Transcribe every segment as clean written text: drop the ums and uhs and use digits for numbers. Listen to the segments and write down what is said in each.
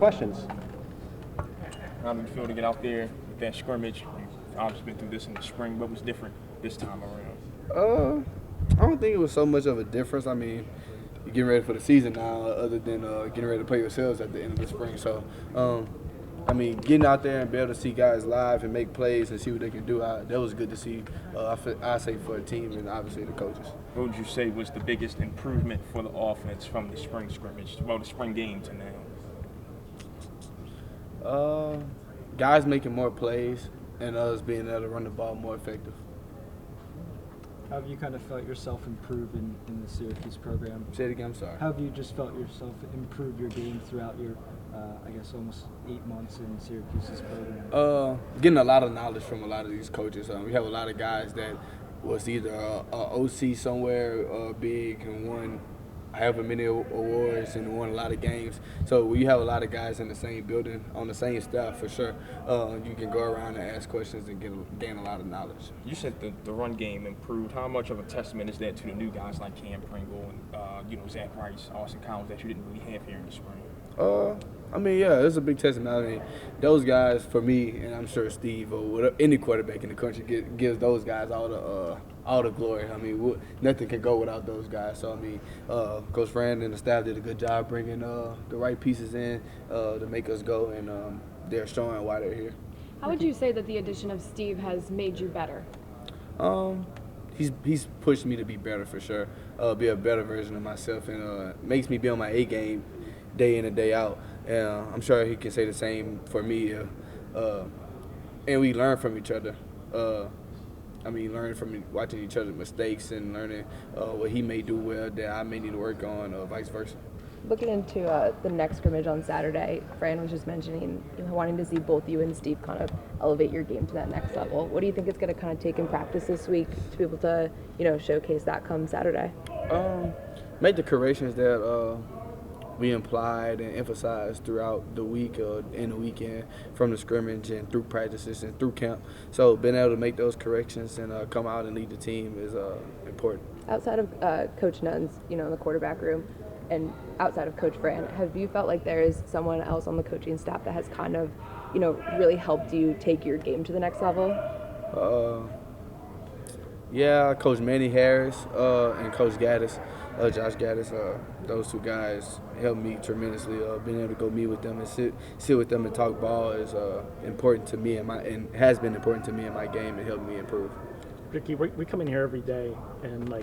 questions. How did you feel to get out there with that scrimmage? You've obviously been through this in the spring. What was different this time around? I don't think it was so much of a difference. I mean, you're getting ready for the season now, other than getting ready to play yourselves at the end of the spring. So, I mean, getting out there and be able to see guys live and make plays and see what they can do, that was good to see. I say for a team and obviously the coaches. What would you say was the biggest improvement for the offense from the spring scrimmage, the spring game to now? Guys making more plays and us being able to run the ball more effective. How have you kind of felt yourself improve in the Syracuse program? Say it again, I'm sorry. How have you just felt yourself improve your game throughout your, I guess, almost 8 months in Syracuse's program? Getting a lot of knowledge from a lot of these coaches. We have a lot of guys that was either a OC somewhere big and won however many awards and won a lot of games. So when you have a lot of guys in the same building, on the same staff for sure, you can go around and ask questions and gain a lot of knowledge. You said the run game improved. How much of a testament is that to the new guys like Cam Pringle and Zach Rice, Austin Collins that you didn't really have here in the spring? I mean, yeah, it's a big testament. I mean, those guys, for me, and I'm sure Steve or whatever, any quarterback in the country gives those guys all the glory. I mean, nothing can go without those guys. So, I mean, Coach Fran and the staff did a good job bringing the right pieces in to make us go, and they're showing why they're here. How would you say that the addition of Steve has made you better? He's pushed me to be better for sure, be a better version of myself, and makes me be on my A game day in and day out. I'm sure he can say the same for me. And we learn from each other. Learning from watching each other's mistakes and learning what he may do well that I may need to work on, vice versa. Looking into the next scrimmage on Saturday, Fran was just mentioning wanting to see both you and Steve kind of elevate your game to that next level. What do you think it's going to kind of take in practice this week to be able to, showcase that come Saturday? Make the corrections that we implied and emphasized throughout the week and the weekend from the scrimmage and through practices and through camp. So being able to make those corrections and come out and lead the team is important. Outside of Coach Nunn's, in the quarterback room, and outside of Coach Fran, have you felt like there is someone else on the coaching staff that has kind of, really helped you take your game to the next level? Yeah, Coach Manny Harris and Coach Gaddis. Josh Gaddis, those two guys helped me tremendously. Being able to go meet with them and sit with them and talk ball is important to me and has been important to me in my game and helped me improve. Rickie, we come in here every day and we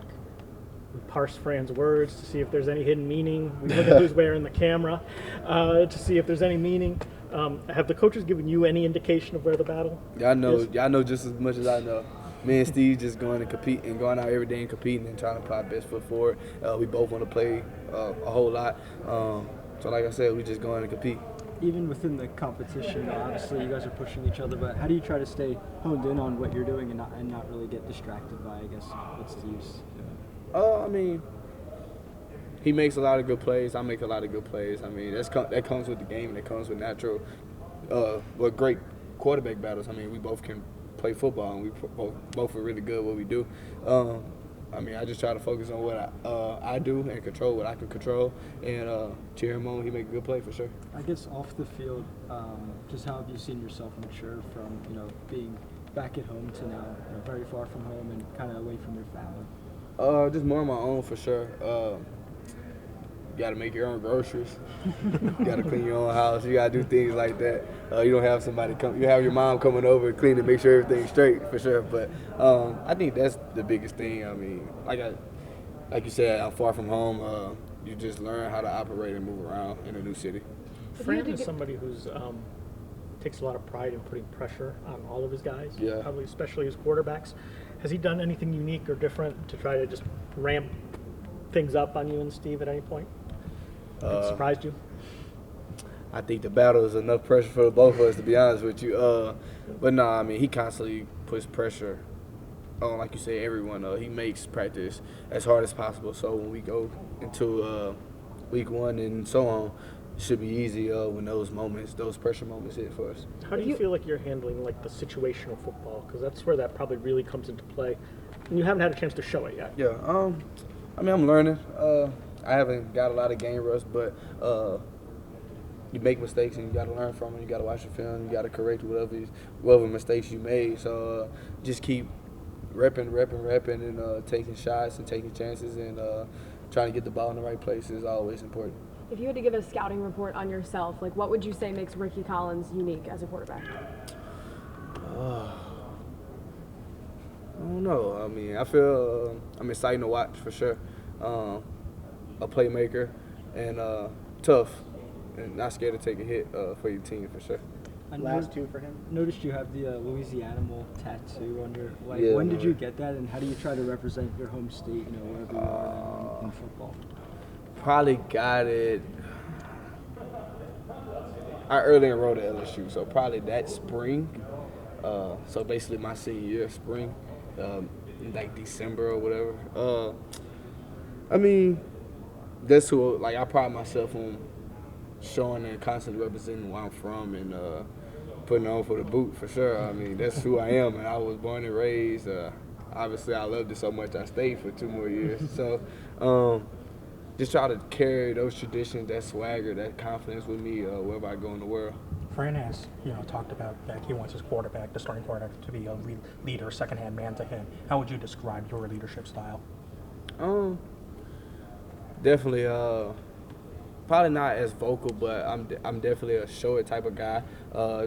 parse Fran's words to see if there's any hidden meaning. We look at who's wearing the camera to see if there's any meaning. Have the coaches given you any indication of where the battle is? Y'all know just as much as I know. Me and Steve just going to compete and going out every day and competing and trying to put our best foot forward. We both want to play a whole lot. So like I said, we just going to compete. Even within the competition, obviously you guys are pushing each other, but how do you try to stay honed in on what you're doing and not really get distracted by, I guess, what's the use? I mean, he makes a lot of good plays. I make a lot of good plays. I mean, that comes with the game and it comes with natural, great quarterback battles. I mean, we both can play football and we both are really good at what we do. I just try to focus on what I do and control what I can control and cheer him on when he make a good play for sure. I guess off the field, just how have you seen yourself mature from being back at home to now very far from home and kind of away from your family? Just more on my own for sure. You got to make your own groceries. You got to clean your own house. You got to do things like that. You don't have somebody come. You have your mom coming over and clean and make sure everything's straight for sure. But I think that's the biggest thing. I mean, like you said, I'm far from home. You just learn how to operate and move around in a new city. Fran is somebody who's takes a lot of pride in putting pressure on all of his guys, probably especially his quarterbacks. Has he done anything unique or different to try to just ramp things up on you and Steve at any point? It surprised you? I think the battle is enough pressure for both of us, to be honest with you. But no, I mean, he constantly puts pressure on, like you say, everyone. He makes practice as hard as possible. So when we go into week one and so on, it should be easy when those pressure moments hit for us. How do you feel like you're handling the situational football? Because that's where that probably really comes into play. And you haven't had a chance to show it yet. Yeah, I'm learning. I haven't got a lot of game rust, but you make mistakes and you got to learn from them. You got to watch the film. You got to correct whatever mistakes you made. So just keep repping, and taking shots and taking chances and trying to get the ball in the right place is always important. If you had to give a scouting report on yourself, like what would you say makes Rickie Collins unique as a quarterback? I don't know. I mean, I feel I'm excited to watch for sure. A playmaker and tough and not scared to take a hit for your team for sure. Last two for him. Noticed you have the Louisiana tattoo on your leg. Yeah, when did you get that, and how do you try to represent your home state, wherever you are in football? Probably got it. I early enrolled at LSU, so probably that spring. So basically my senior year, spring, like December or whatever. I mean, that's who I pride myself on showing and constantly representing where I'm from and putting on for the boot for sure. I mean, that's who I am, and I was born and raised. Obviously, I loved it so much I stayed for 2 more years. So just try to carry those traditions, that swagger, that confidence with me wherever I go in the world. Fran has, talked about that he wants his quarterback, the starting quarterback, to be a leader, second-hand man to him. How would you describe your leadership style? Definitely, probably not as vocal, but I'm definitely a show it type of guy.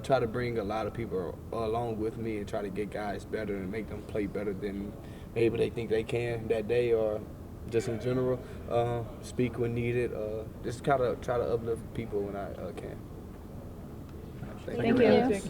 Try to bring a lot of people along with me and try to get guys better and make them play better than maybe they think they can that day or just in general. Speak when needed. Just try to uplift people when I can. Thank you.